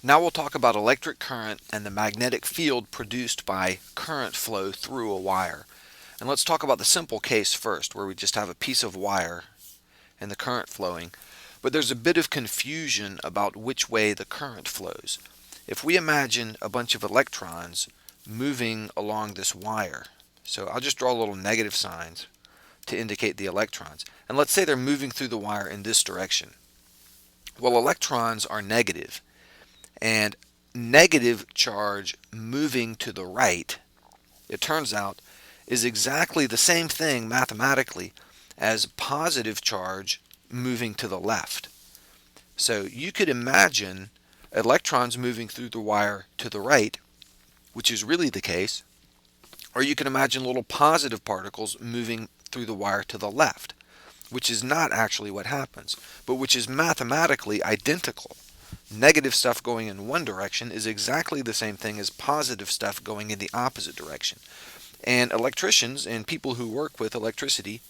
Now we'll talk about electric current and the magnetic field produced by current flow through a wire. And let's talk about the simple case first, where we just have a piece of wire and the current flowing. But there's a bit of confusion about which way the current flows. If we imagine a bunch of electrons moving along this wire, so I'll just draw little negative signs to indicate the electrons. And let's say they're moving through the wire in this direction. Well, electrons are negative, and negative charge moving to the right, it turns out, is exactly the same thing mathematically as positive charge moving to the left. So you could imagine electrons moving through the wire to the right, which is really the case, or you can imagine little positive particles moving through the wire to the left, which is not actually what happens, but which is mathematically identical. Negative stuff going in one direction is exactly the same thing as positive stuff going in the opposite direction. And electricians and people who work with electricity,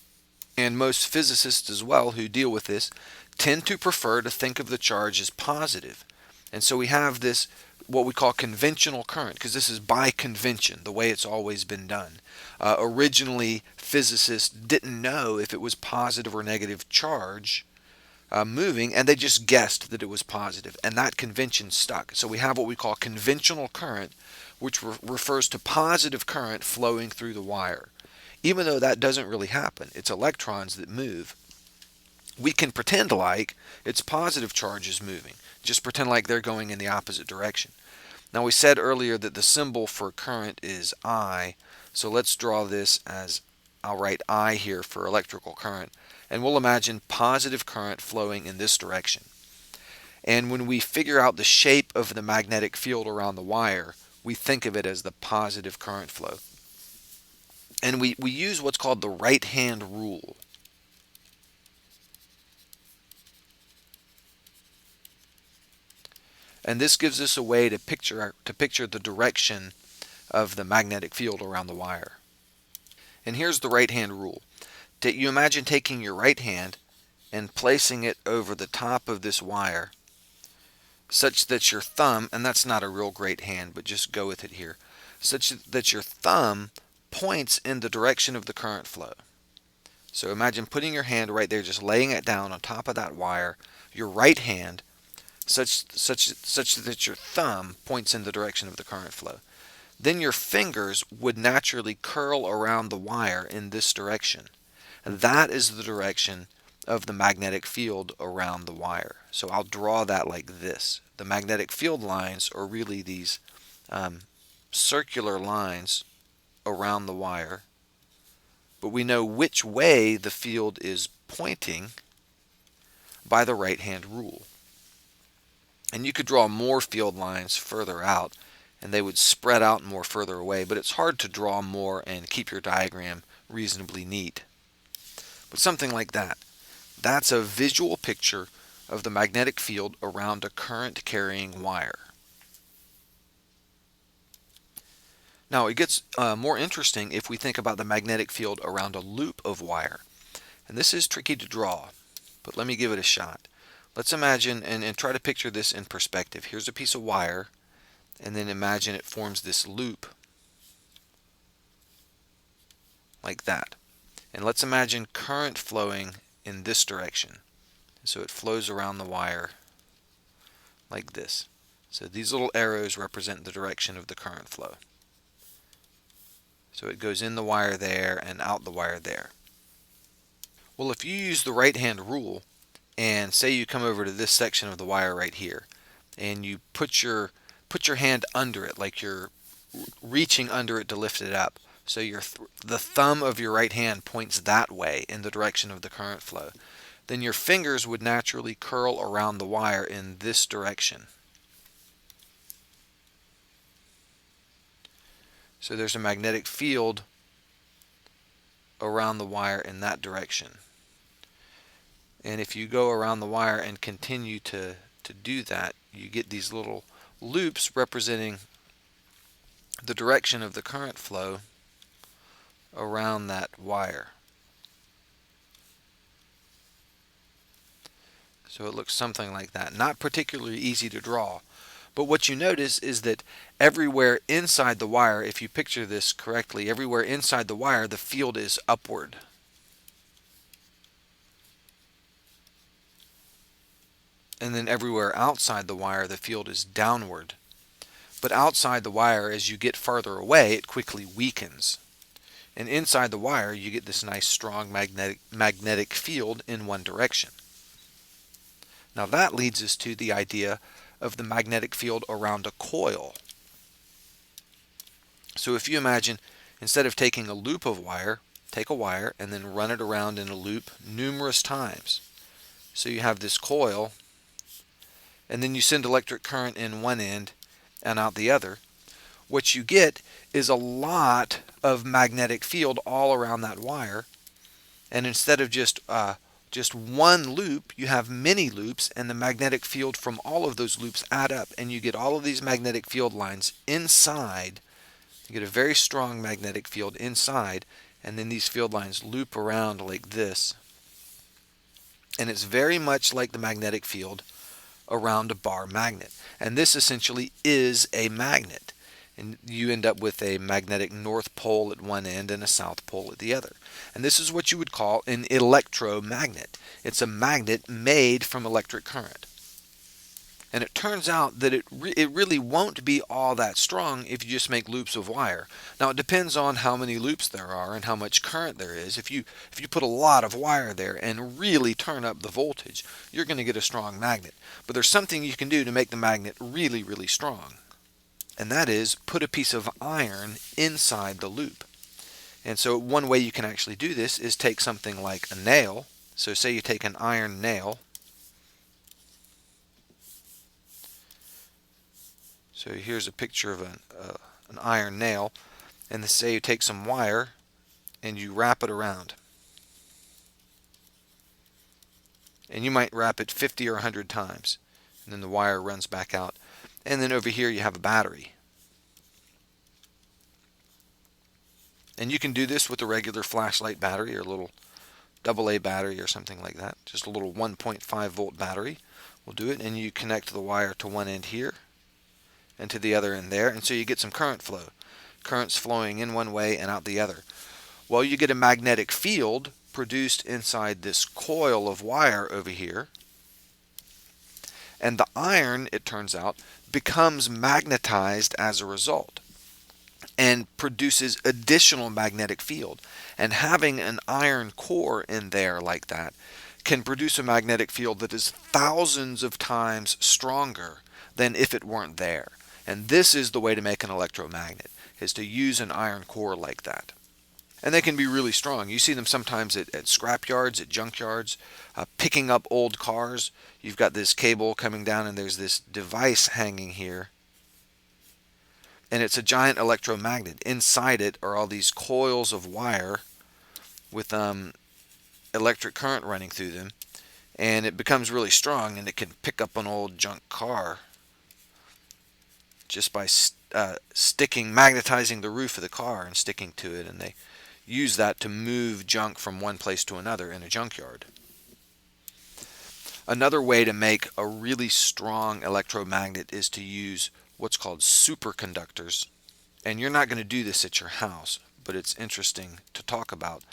and most physicists as well who deal with this, tend to prefer to think of the charge as positive. And so we have this, what we call conventional current, because this is by convention, the way it's always been done. Originally, physicists didn't know if it was positive or negative charge moving, and they just guessed that it was positive, and that convention stuck. So we have what we call conventional current, which refers to positive current flowing through the wire. Even though that doesn't really happen, it's electrons that move. We can pretend like it's positive charges moving. Just pretend like they're going in the opposite direction. Now we said earlier that the symbol for current is I, so let's draw this as, I'll write I here for electrical current, and we'll imagine positive current flowing in this direction. And when we figure out the shape of the magnetic field around the wire, we think of it as the positive current flow. And we use what's called the right-hand rule. And this gives us a way to picture the direction of the magnetic field around the wire. And here's the right-hand rule. You imagine taking your right hand and placing it over the top of this wire such that your thumb, and that's not a real great hand, but just go with it here, such that your thumb points in the direction of the current flow. So imagine putting your hand right there, just laying it down on top of that wire, your right hand, such that your thumb points in the direction of the current flow. Then your fingers would naturally curl around the wire in this direction. And that is the direction of the magnetic field around the wire. So I'll draw that like this. The magnetic field lines are really these circular lines around the wire, but we know which way the field is pointing by the right-hand rule. And you could draw more field lines further out, and they would spread out more further away, but it's hard to draw more and keep your diagram reasonably neat. But something like that. That's a visual picture of the magnetic field around a current-carrying wire. Now it gets more interesting if we think about the magnetic field around a loop of wire. And this is tricky to draw, but let me give it a shot. Let's imagine and try to picture this in perspective. Here's a piece of wire, and then imagine it forms this loop like that. And let's imagine current flowing in this direction. So it flows around the wire like this. So these little arrows represent the direction of the current flow. So it goes in the wire there and out the wire there. Well, if you use the right-hand rule, and say you come over to this section of the wire right here, and you put your hand under it, like you're reaching under it to lift it up, so the thumb of your right hand points that way in the direction of the current flow, then your fingers would naturally curl around the wire in this direction. So there's a magnetic field around the wire in that direction. And if you go around the wire and continue to do that, you get these little loops representing the direction of the current flow around that wire. So it looks something like that. Not particularly easy to draw, But what you notice is that everywhere inside the wire, if you picture this correctly, everywhere inside the wire, the field is upward. And then everywhere outside the wire, the field is downward. But outside the wire, as you get farther away, it quickly weakens. And inside the wire, you get this nice strong magnetic field in one direction. Now that leads us to the idea of the magnetic field around a coil. So if you imagine, instead of taking a loop of wire, take a wire and then run it around in a loop numerous times. So you have this coil, and then you send electric current in one end and out the other. What you get is a lot of magnetic field all around that wire, and instead of just one loop, you have many loops, and the magnetic field from all of those loops add up, and you get all of these magnetic field lines inside. You get a very strong magnetic field inside, and then these field lines loop around like this. And it's very much like the magnetic field around a bar magnet. And this essentially is a magnet. And you end up with a magnetic north pole at one end and a south pole at the other. And this is what you would call an electromagnet. It's a magnet made from electric current. And it turns out that it really won't be all that strong if you just make loops of wire. Now it depends on how many loops there are and how much current there is. If you put a lot of wire there and really turn up the voltage, you're going to get a strong magnet. But there's something you can do to make the magnet really, really strong. And that is put a piece of iron inside the loop. And so one way you can actually do this is take something like a nail. So say you take an iron nail. So here's a picture of an iron nail, and say you take some wire and you wrap it around. And you might wrap it 50 or 100 times, and then the wire runs back out. And then over here you have a battery. And you can do this with a regular flashlight battery or a little AA battery or something like that. Just a little 1.5 volt battery will do it, and you connect the wire to one end here and to the other end there, and so you get some current flow. Current's flowing in one way and out the other. Well, you get a magnetic field produced inside this coil of wire over here, and the iron, it turns out, becomes magnetized as a result and produces additional magnetic field. And having an iron core in there like that can produce a magnetic field that is thousands of times stronger than if it weren't there. And this is the way to make an electromagnet, is to use an iron core like that. And they can be really strong. You see them sometimes at scrap yards, at junk yards, picking up old cars. You've got this cable coming down and there's this device hanging here. And it's a giant electromagnet. Inside it are all these coils of wire with electric current running through them. And it becomes really strong, and it can pick up an old junk car just by magnetizing the roof of the car and sticking to it, and they use that to move junk from one place to another in a junkyard. Another way to make a really strong electromagnet is to use what's called superconductors. And you're not going to do this at your house, but it's interesting to talk about.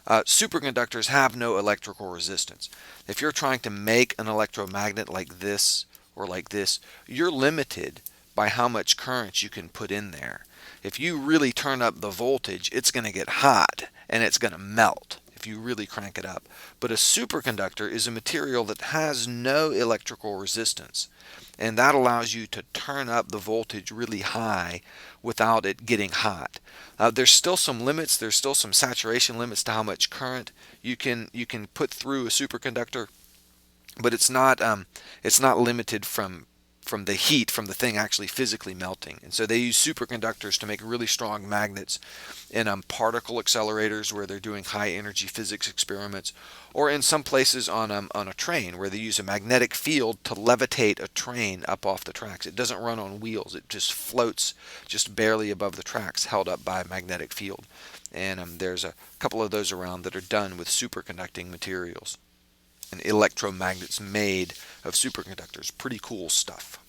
Superconductors have no electrical resistance. If you're trying to make an electromagnet like this or like this, you're limited by how much current you can put in there. If you really turn up the voltage, it's going to get hot and it's going to melt if you really crank it up. But a superconductor is a material that has no electrical resistance, and that allows you to turn up the voltage really high without it getting hot. There's still some limits, there's still some saturation limits to how much current you can put through a superconductor, but it's not limited from the heat from the thing actually physically melting. And so they use superconductors to make really strong magnets in particle accelerators where they're doing high energy physics experiments, or in some places on a train where they use a magnetic field to levitate a train up off the tracks. It doesn't run on wheels, it just floats just barely above the tracks, held up by a magnetic field. And there's a couple of those around that are done with superconducting materials and electromagnets made of superconductors. Pretty cool stuff.